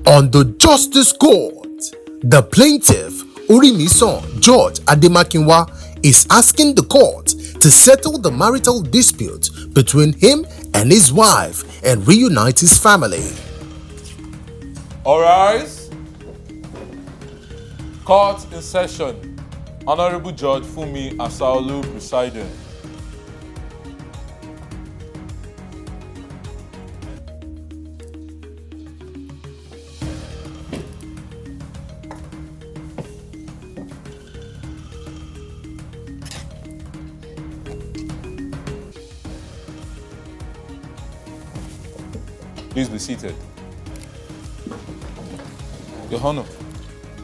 On the Justice Court, the plaintiff, Orimisan George Ademakinwa, is asking the court to settle the marital dispute between him and his wife and reunite his family. All rise. Court in session. Honorable Judge Fumi Asaolu presiding. Please be seated. Your Honor,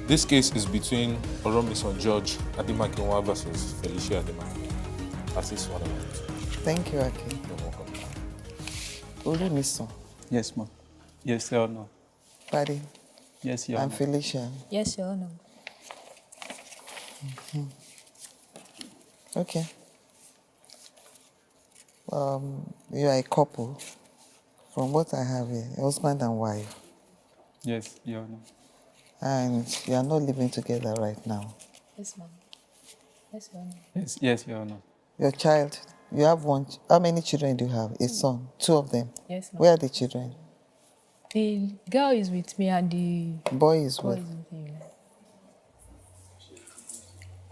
this case is between Orimisan George Ademakinwa versus Felicia Ademakinwa. That is what I want. Thank you, Aki. You're welcome. Orimisan. Yes, ma'am. Yes, Your Honor. Paddy. Yes, Your And Honor. Felicia. Yes, Your Honor. Okay. You are a couple. From what I have here, husband and wife. Yes, Your Honor. And you are not living together right now. Yes, ma'am. Yes, Your Honor. Yes, Your Honor. Your child, you have one. How many children do you have? A son. 2 of them. Yes, ma'am. Where are the children? The girl is with me and the Boy is boy with. is with him.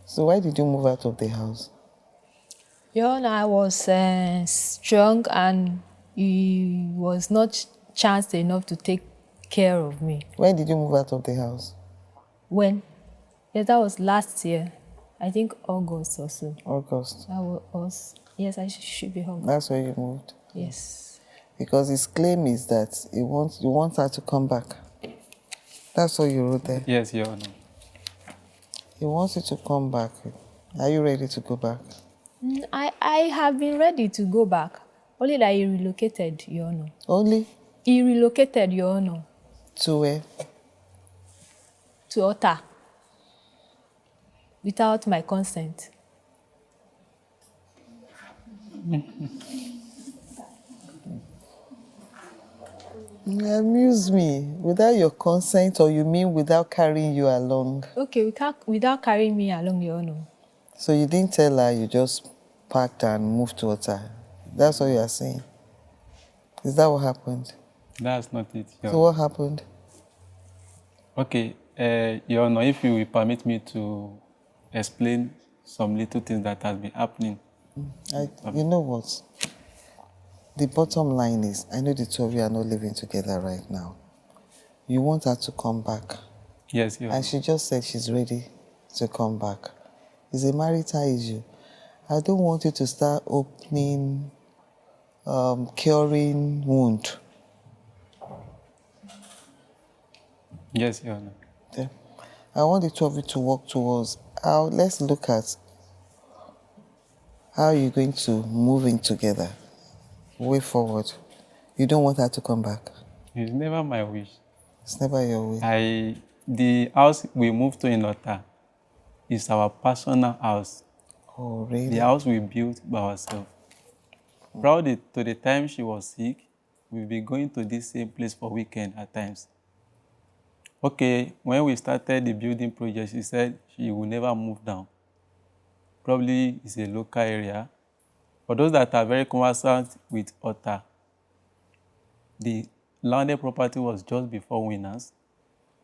So why did you move out of the house? Your Honor, I was strong and he was not chanced enough to take care of me. When did you move out of the house? When? Yes, that was last year. I think August or so. August. I was. Yes, I should be home. That's where you moved. Yes. Because his claim is that you want her to come back. That's what you wrote there. Yes, Your Honor. He wants you to come back. Are you ready to go back? I have been ready to go back. Only that he relocated, Your Honor. Only He relocated, Your Honor, to where? to Otta without my consent. You amuse me. Without your consent, or you mean without carrying you along? Okay, without carrying me along, Your Honor. So you didn't tell her, you just packed and moved to Otta. That's what you are saying. Is that what happened? That's not it, Your So Honor. what happened? Okay, Your Honor, if you will permit me to explain some little things that has been happening. You know what? The bottom line is, I know the 2 of you are not living together right now. You want her to come back. Yes, Your Honor. And she just said she's ready to come back. It's a marital issue. I don't want you to start opening, curing wound. Yes, Your Honor. Okay. I want the 2 of you to work towards let's look at how you're going to move in together. Way forward. You don't want her to come back. It's never my wish. It's never your way. The house we moved to in Otta is our personal house. Oh, really? The house we built by ourselves. Probably to the time she was sick, we'll be going to this same place for weekend at times. Okay, when we started the building project, she said she will never move down. Probably it's a local area. For those that are very conversant with Otta, the landed property was just before winners.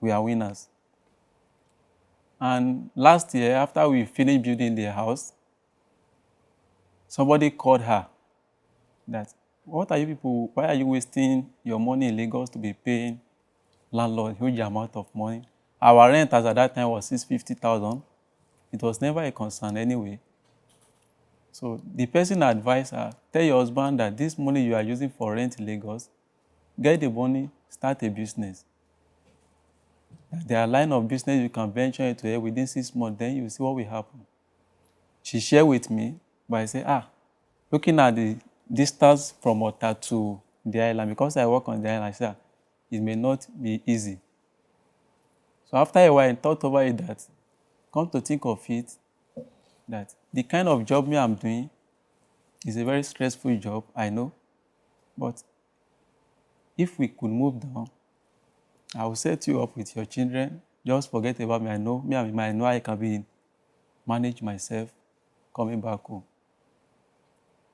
We are winners. And last year, after we finished building the house, somebody called her that, what are you people, why are you wasting your money in Lagos to be paying landlord huge amount of money? Our rent as at that time was 650,000. It was never a concern anyway. So the person advised her, tell your husband that this money you are using for rent in Lagos, get the money, start a business. There are line of business you can venture into here within 6 months, then you see what will happen. She shared with me, but I said, looking at the distance from Otta to the island, because I work on the island, I said, it may not be easy. So after a while, I thought over it that, come to think of it, that the kind of job me I'm doing is a very stressful job, I know. But if we could move down, I will set you up with your children. Just forget about me. I know I can manage myself coming back home.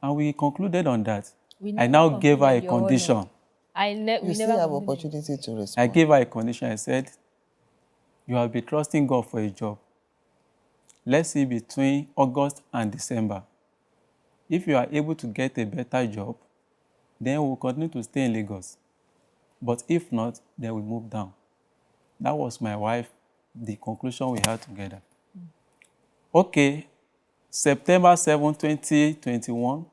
And we concluded on that. I now gave her a condition. You still have opportunity to respond. I gave her a condition. I said, you have been trusting God for a job. Let's see between August and December. If you are able to get a better job, then we'll continue to stay in Lagos. But if not, then we'll move down. That was my wife, the conclusion we had together. Okay, September 7, 2021,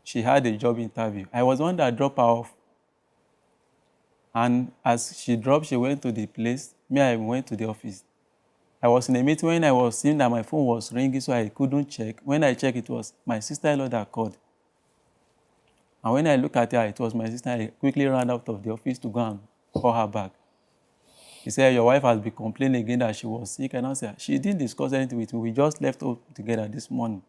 she had a job interview. I was the one that dropped her off. And as she dropped, she went to the place. I went to the office. I was in a meeting when I was seeing that my phone was ringing, so I couldn't check. When I checked, it was my sister-in-law that called. And when I looked at her, it was my sister. I quickly ran out of the office to go and call her back. He said, your wife has been complaining again that she was sick. And I said, she didn't discuss anything with me. We just left all together this morning.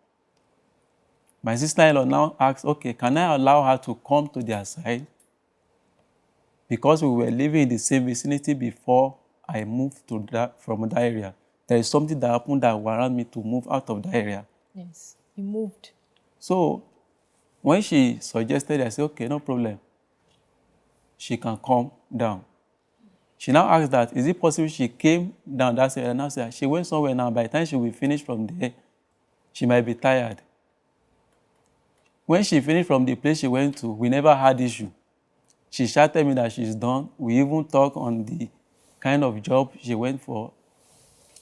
My sister-in-law now asked, okay, can I allow her to come to their side? Because we were living in the same vicinity before I moved from that area. There is something that happened that warranted me to move out of the area. Yes, you moved. So when she suggested, I said, okay, no problem. She can come down. She now asked that, is it possible she came down that side? And I said, she went somewhere now. By the time she will finish from there, she might be tired. When she finished from the place she went to, we never had issue. She shouted me that she's done. We even talked on the kind of job she went for.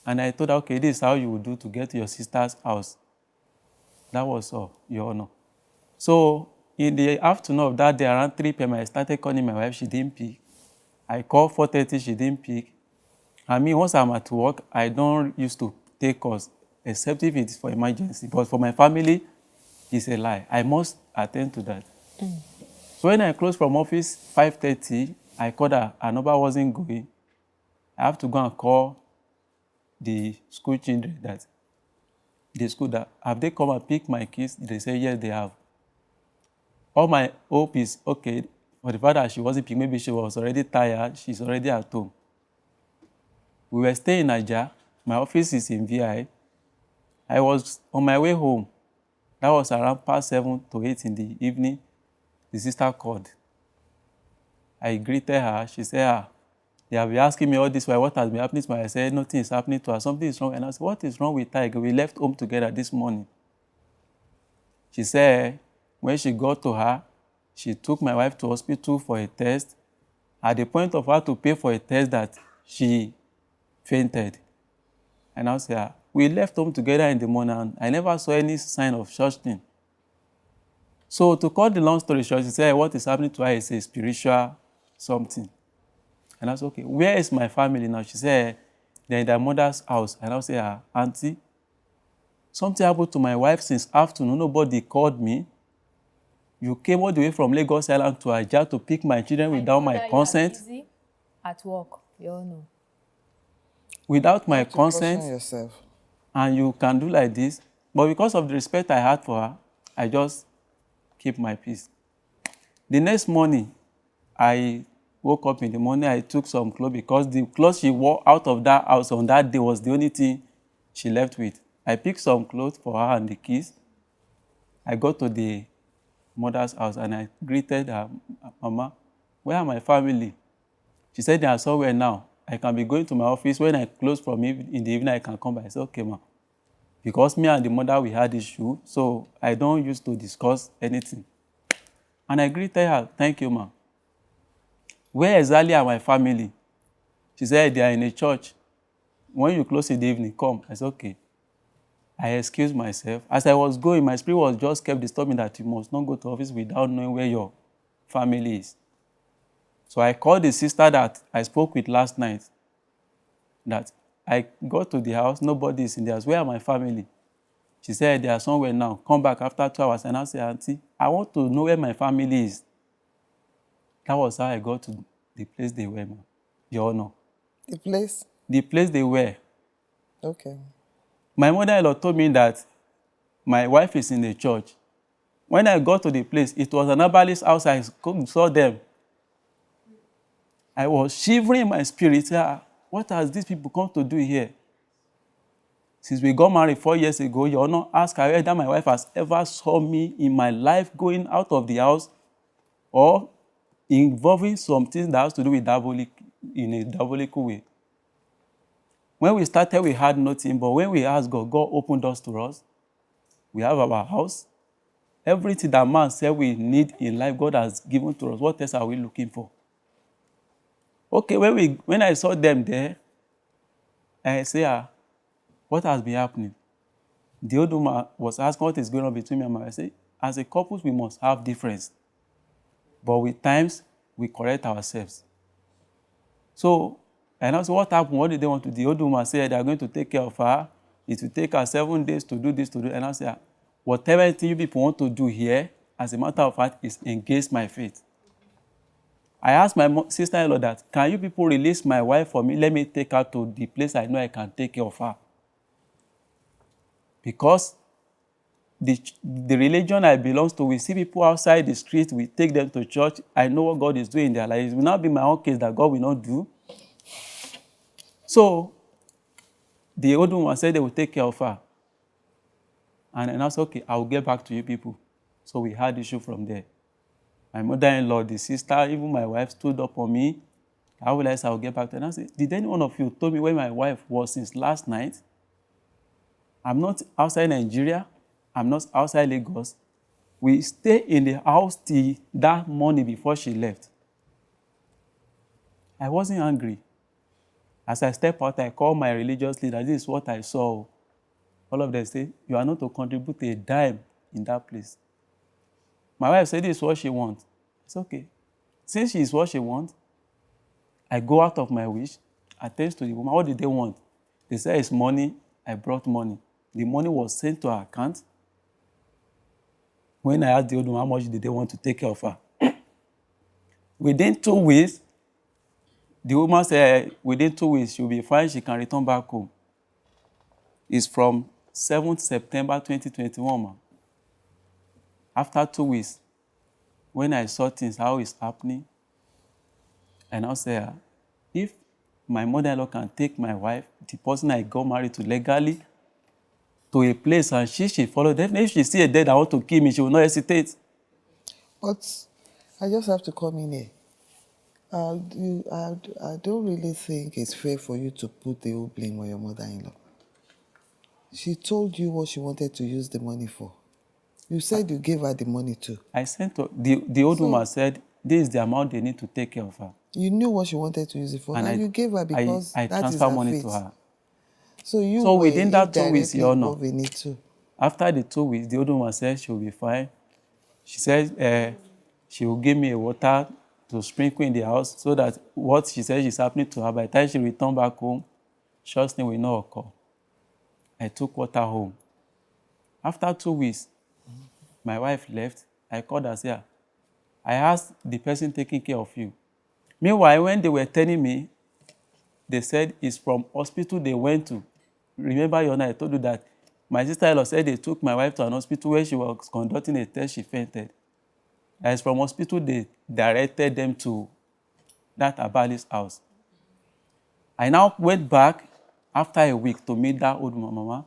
And I told her, okay, this is how you would do to get to your sister's house. That was all, Your Honor. So in the afternoon of that day, around 3 p.m., I started calling my wife. She didn't pick. I called 4:30, she didn't pick. I mean, once I'm at work, I don't used to take calls, except if it's for emergency. But for my family, it's a lie. I must attend to that. So when I closed from office 5:30, I called her. Her number wasn't going. I have to go and call the school children that have they come and picked my kids? They say, yes, they have. All my hope is, okay, for the fact that she wasn't picked, maybe she was already tired, she's already at home. We were staying in Niger. My office is in VI. I was on my way home. That was around past 7 to 8 in the evening. The sister called. I greeted her. She said, they have been asking me all this while, what has been happening to her? I said, nothing is happening to her. Something is wrong. And I said, what is wrong with her? We left home together this morning. She said, when she got to her, she took my wife to hospital for a test. At the point of her to pay for a test that she fainted. And I said, we left home together in the morning, and I never saw any sign of such thing. So to cut the long story short, she said, what is happening to her is a spiritual something. And I said, okay, where is my family now? She said, they're in their mother's house. And I said, auntie, something happened to my wife since afternoon. Nobody called me. You came all the way from Lagos Island to Ajah to pick my children without my consent. Busy at work, you all know. Without my consent. Yourself. And you can do like this. But because of the respect I had for her, I just keep my peace. The next morning, I woke up in the morning, I took some clothes because the clothes she wore out of that house on that day was the only thing she left with. I picked some clothes for her and the kids. I got to the mother's house and I greeted her, Mama, where are my family? She said, they are somewhere now. I can be going to my office. When I close from in the evening, I can come back. I said, okay, ma. Because me and the mother, we had issue, so I don't used to discuss anything. And I greeted her, thank you, ma. Where exactly are my family? She said, they are in a church. When you close in the evening, come. I said, okay. I excused myself. As I was going, my spirit was just kept disturbing that you must not go to office without knowing where your family is. So I called the sister that I spoke with last night, that I got to the house, nobody is in the house. Where are my family? She said, they are somewhere now. Come back after 2 hours. And I said, auntie, I want to know where my family is. That was how I got to the place they were, Your Honor. The place? The place they were. Okay. My mother-in-law told me that my wife is in the church. When I got to the place, it was an herbalist house. I saw them. I was shivering in my spirit. What has these people come to do here? Since we got married 4 years ago, you not ask her whether my wife has ever saw me in my life going out of the house or involving something that has to do with in a diabolical way. When we started, we had nothing, but when we asked God, God opened doors to us. We have our house. Everything that man said we need in life, God has given to us. What else are we looking for? Okay, when I saw them there, I say, what has been happening? The old woman was asking what is going on between me and my wife. I say, as a couple, we must have difference. But with times, we correct ourselves. So, and also what happened? What did they want to do? The old woman said they are going to take care of her. It will take her 7 days to do this, to do. And I said, whatever thing you people want to do here, as a matter of fact, is against my faith. I asked my sister-in-law that, can you people release my wife for me? Let me take her to the place I know I can take care of her. Because the religion I belong to, we see people outside the street, we take them to church. I know what God is doing in their lives. It will not be my own case that God will not do. So, the old woman said they will take care of her. And I said, okay, I will get back to you people. So we had issue from there. My mother-in-law, the sister, even my wife stood up on me. I realized I will get back to her. And I said, did any one of you told me where my wife was since last night? I'm not outside Nigeria. I'm not outside Lagos. We stayed in the house till that morning before she left. I wasn't angry. As I stepped out, I called my religious leader. This is what I saw. All of them say, you are not to contribute a dime in that place. My wife said, this is what she wants. It's okay. Since she is what she wants, I go out of my wish, attend to the woman. What did they want? They said it's money. I brought money. The money was sent to her account. When I asked the old woman how much did they want to take care of her, within 2 weeks, the woman said within 2 weeks she'll be fine, she can return back home. It's from 7th September 2021, man. After 2 weeks, when I saw things, how it's happening, and I said, if my mother-in-law can take my wife, the person I got married to legally, to a place and she follow, definitely if she see a dead that want to kill me, she will not hesitate. But I just have to come in here. I don't really think it's fair for you to put the whole blame on your mother-in-law. She told you what she wanted to use the money for. You said you gave her the money too. I sent her, the old woman said, this is the amount they need to take care of her. You knew what she wanted to use it for, and you gave her because I that is transfer her money faith. to her. So you So were within that 2 weeks, Your Honor, involved in it too. after the 2 weeks, the old woman said she will be fine. She said she will give me a water to sprinkle in the house so that what she said is happening to her, by the time she return back home, short thing will not occur. I took water home. After 2 weeks, my wife left. I called her and said, I asked the person taking care of you. Meanwhile, when they were telling me, they said it's from hospital they went to. Remember, Your Honor, I told you that my sister-in-law said they took my wife to an hospital where she was conducting a test, she fainted. As from hospital, they directed them to that Abali's house. I now went back after a week to meet that old woman. Mama,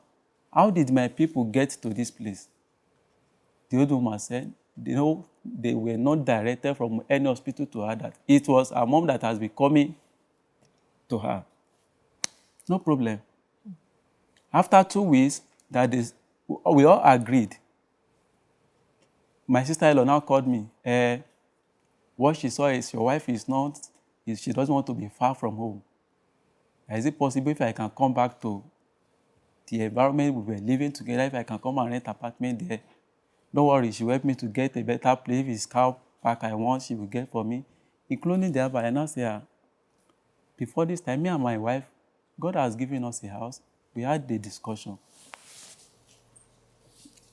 how did my people get to this place? The old woman said, they were not directed from any hospital to her. That it was her mom that has been coming to her. No problem. After 2 weeks, we all agreed. My sister-in-law now called me. What she saw is your wife she doesn't want to be far from home. Is it possible if I can come back to the environment we were living together, if I can come and rent an apartment there? Don't worry, she will help me to get a better place. If it's car park I want, she will get for me, including the other. And I say, before this time, me and my wife, God has given us a house. We had the discussion.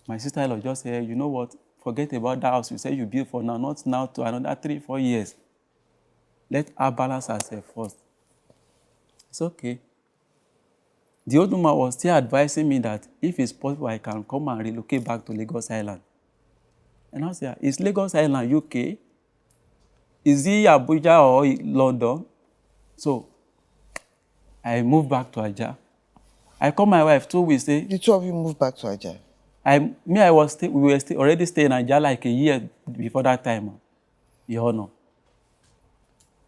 My sister-in-law just said, you know what, forget about that house you said you built for now, not now to another 3-4 years. Let her balance herself first. It's okay. The old woman was still advising me that if it's possible, I can come and relocate back to Lagos Island. And I said, is Lagos Island UK? is he Abuja or London? So I moved back to Ajah. I called my wife 2 weeks. The two of you moved back to Ajah. We were already staying in Ajah like a year before that time. Your Honor.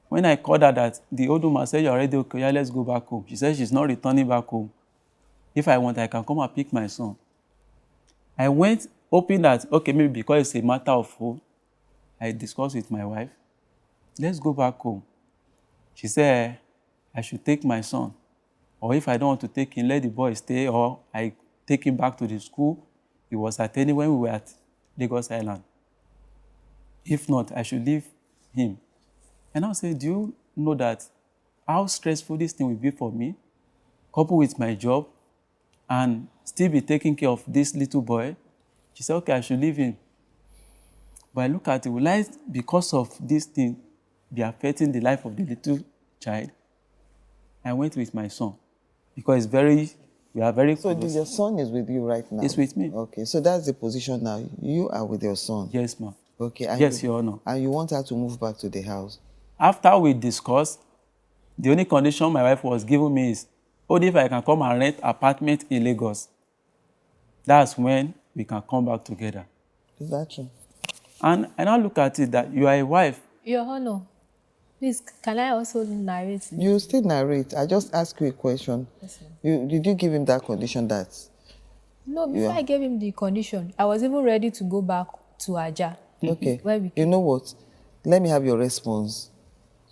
When I called her that, the old woman said, "You're already okay, yeah, let's go back home." She said she's not returning back home. If I want, I can come and pick my son. I went hoping that, okay, maybe because it's a matter of home, I discussed with my wife, let's go back home. She said, I should take my son. Or if I don't want to take him, let the boy stay, or I take him back to the school he was attending when we were at Lagos Island. If not, I should leave him. And I said, do you know that how stressful this thing will be for me, coupled with my job, and still be taking care of this little boy? She said, okay, I should leave him. But I look at it, will I, because of this thing, be affecting the life of the little child? I went with my son because we are very So close. your son is with you right now? He's with me. Okay, so that's the position now. You are with your son? Yes, ma'am. Okay. Yes, Your Honor. And you want her to move back to the house? After we discussed, the only condition my wife was giving me is, only if I can come and rent apartment in Lagos. That's when we can come back together. Is that true? And I now look at it that you are a wife. Your Honor, please, can I also narrate? You still narrate. I just ask you a question. Yes, sir. Did you give him that condition that? No, before I gave him the condition, I was even ready to go back to Ajah. Okay. Where You know what? Let me have your response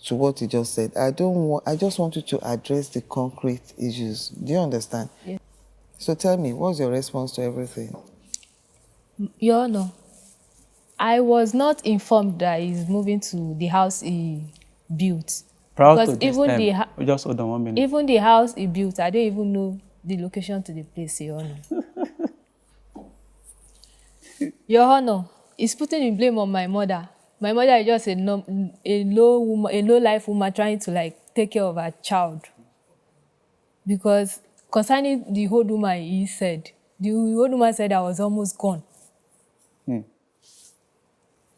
to what you just said. I just want you to address the concrete issues. Do you understand? Yes. So tell me, what's your response to everything? Your Honor, I was not informed that he's moving to the house he built. Proud Because to this even time. Just hold on 1 minute. Even the house he built, I don't even know the location to the place, Your Honor. Your Honor, he's putting the blame on my mother. My mother is just a low-life woman trying to like take care of her child. Because concerning the old woman, the old woman said I was almost gone.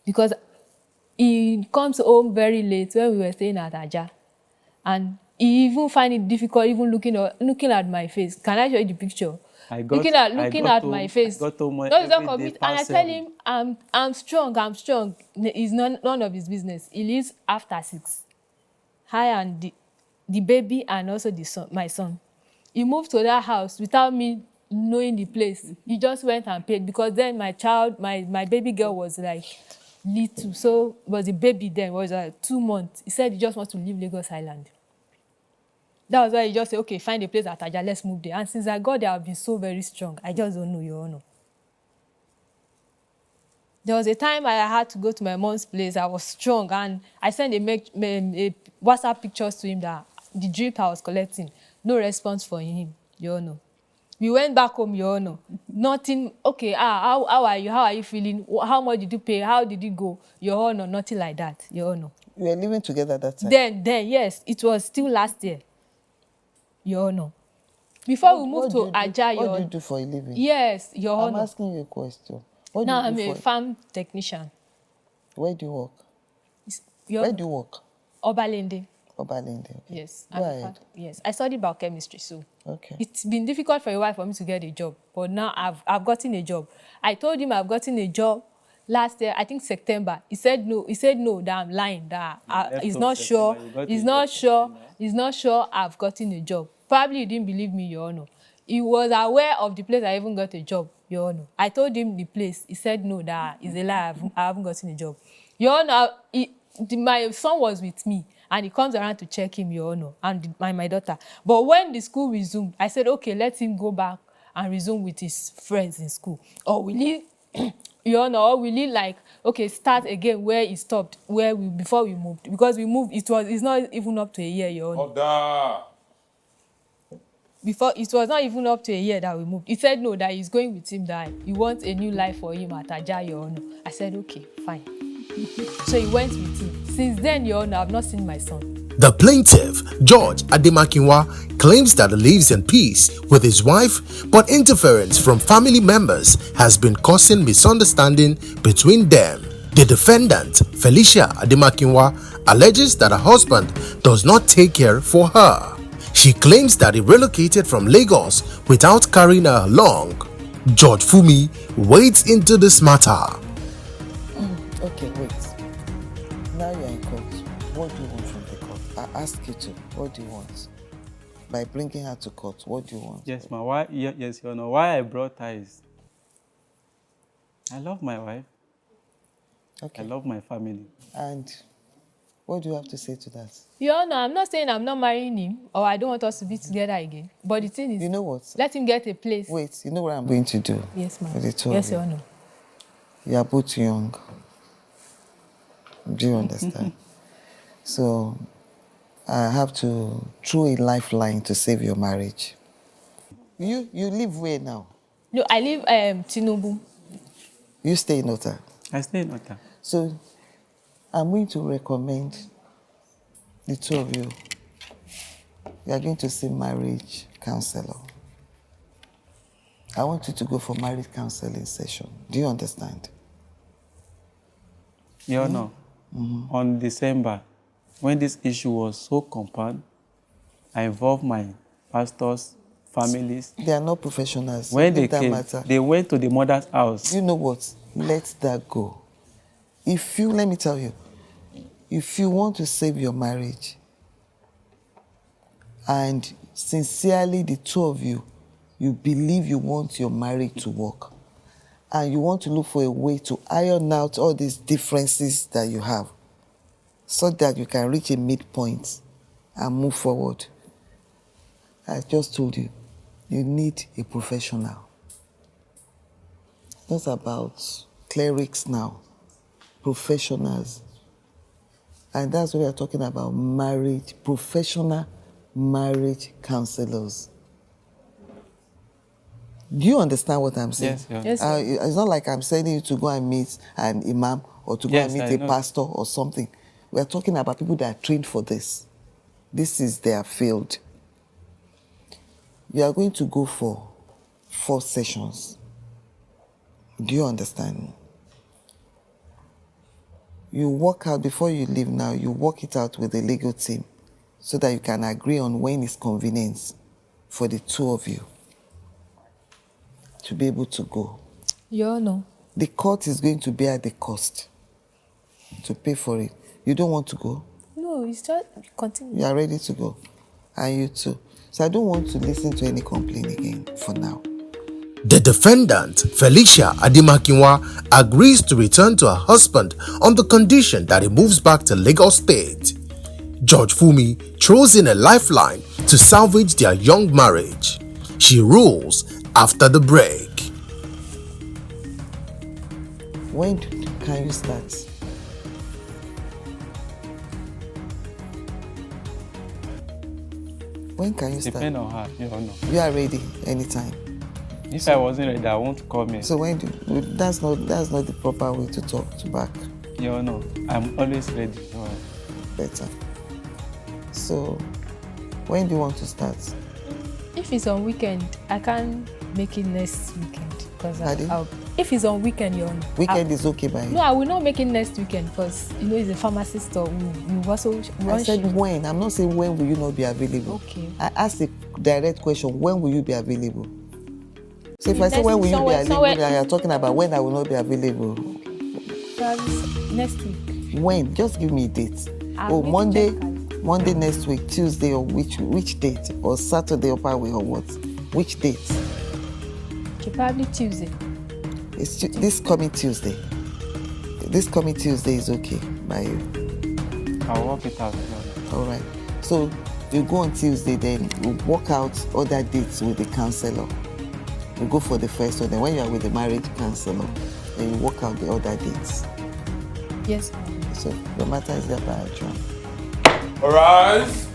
Because he comes home very late when we were staying at Ajah. And he even find it difficult even looking at my face. Can I show you the picture? Looking at my face. And I tell him, I'm strong. It's none of his business. He leaves after 6. I and the baby and also my son. He moved to that house without me knowing the place. He just went and paid because then my baby girl was like little. So was a baby then, was like 2 months. He said he just wants to leave Lagos Island. That was why he just said, okay, find a place at Ajah, let's move there. And since I got there, I've been so very strong. I just don't know, Your Honor. There was a time I had to go to my mom's place. I was strong, and I sent a WhatsApp pictures to him that the drip I was collecting. No response for him, Your Honor. We went back home, Your Honor. Nothing, okay, how are you? How are you feeling? How much did you pay? How did it go? Your Honor, nothing like that, Your Honor. You were living together that time? Then, yes, it was still last year. Your Honor. Before we moved to Ajah, Your Honor. What do you do for a living? Yes, Your Honor. I'm asking you a question. Now I'm a farm technician. Where do you work? Where Where do you work? Obalende. Obalende. Okay. Yes. Go ahead. Yes, I studied biochemistry, so Okay. it's been difficult for a while for me to get a job, but now I've gotten a job. I told him I've gotten a job last year, I think September. He said no, that I'm lying, that he's not sure. He's not sure I've gotten a job. Probably he didn't believe me, Your Honor. He was aware of the place I even got a job, Your Honor. I told him the place. He said no, that is a lie. I haven't gotten a job. Your Honor, my son was with me, and he comes around to check him, Your Honor, and my daughter. But when the school resumed, I said, okay, let him go back and resume with his friends in school. Or will he, Your Honor, or will he like, okay, start again where he stopped, before we moved? Because we moved, it's not even up to a year, Your Honor. Order! Before, it was not even up to a year that we moved. He said no, that he's going with him, that he wants a new life for him at Ajah, Your Honor. I said, okay, fine. So he went with him. Since then, Your Honor, I've not seen my son. The plaintiff, George Ademakinwa, claims that he lives in peace with his wife, but interference from family members has been causing misunderstanding between them. The defendant, Felicia Ademakinwa, alleges that her husband does not take care for her. She claims that he relocated from Lagos without carrying her along. Judge Fumi wades into this matter. Okay, wait. Now you're in court. What do you want from the court? I ask you to. What do you want? By bringing her to court, what do you want? Yes, ma. Why? Yes, Your Honor. Why I brought her is I love my wife. Okay. I love my family. And what do you have to say to that? Your Honor, I'm not saying I'm not marrying him or I don't want us to be together again. But the thing is, You know what? let him get a place. Wait, you know what I'm going to do? Yes, ma'am. With the two Yes, of Your you? Honor. You are both young. Do you understand? So I have to throw a lifeline to save your marriage. You live where now? No, I live Tinubu. You stay in Ota. I stay in Ota. So I'm going to recommend the two of you. You are going to see marriage counselor. I want you to go for marriage counseling session. Do you understand? Your Honor, on December, when this issue was so compound, I involved my pastors, families. They are not professionals. When they Leave that came, matter. they went to the mother's house. You know what? Let that go. Let me tell you, if you want to save your marriage, and sincerely the two of you, you believe you want your marriage to work, and you want to look for a way to iron out all these differences that you have, so that you can reach a midpoint and move forward. I just told you, you need a professional. It's not about clerics now, professionals. And that's what we are talking about, marriage, professional marriage counselors. Do you understand what I'm saying? Yes, Your Honor. Yes, sir. It's not like I'm sending you to go and meet an imam or to go Yes, and I meet a know. pastor or something. We are talking about people that are trained for this. This is their field. You are going to go for 4 sessions. Do you understand? You work out, before you leave now, you work it out with the legal team so that you can agree on when it's convenient for the two of you to be able to go. Your Honor. The court is going to bear the cost to pay for it. You don't want to go? No, it's just continue. You are ready to go. And you too. So I don't want to listen to any complaint again for now. The defendant, Felicia Ademakinwa, agrees to return to her husband on the condition that he moves back to Lagos State. Judge Fumi throws in a lifeline to salvage their young marriage. She rules after the break. When can you start? When can you start? Depend on her, Your Honor. You are ready anytime. If I wasn't ready, I won't come here. So that's not the proper way to talk to back. Your Honor, I'm always ready. Your Honor. Better. So when do you want to start? If it's on weekend, I can't make it next weekend because Pardon? if it's on weekend, Your Honor. Weekend is okay by you. No, I will not make it next weekend because it's a pharmacy store. We also I said when. I'm not saying when will you not be available. Okay. I asked a direct question. When will you be available? So if I say Next when will you be somewhere- available, somewhere- then you're talking about when I will not be available. next week. When? Just give me a date. I'll need to Monday, check out. Monday next week, Tuesday, or which date? Or Saturday or Friday or what? Which date? Okay, probably Tuesday. It's this coming Tuesday. This coming Tuesday is okay by you. I'll work it out, Your Honor. All right. So you go on Tuesday, then you work out other dates with the counselor. You go for the first one, then when you are with the marriage counselor, then you work out the other dates. Yes. So the matter is there by John. Arise.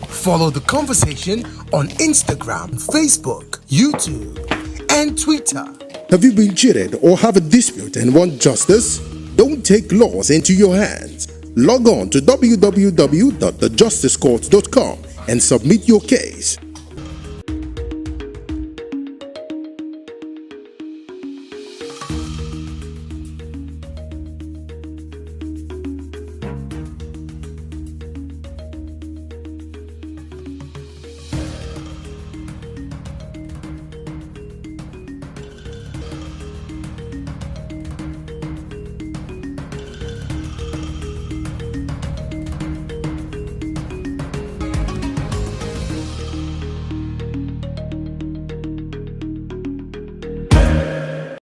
Follow the conversation on Instagram, Facebook, YouTube, and Twitter. Have you been cheated or have a dispute and want justice? Don't take laws into your hands. Log on to www.thejusticecourt.com and submit your case.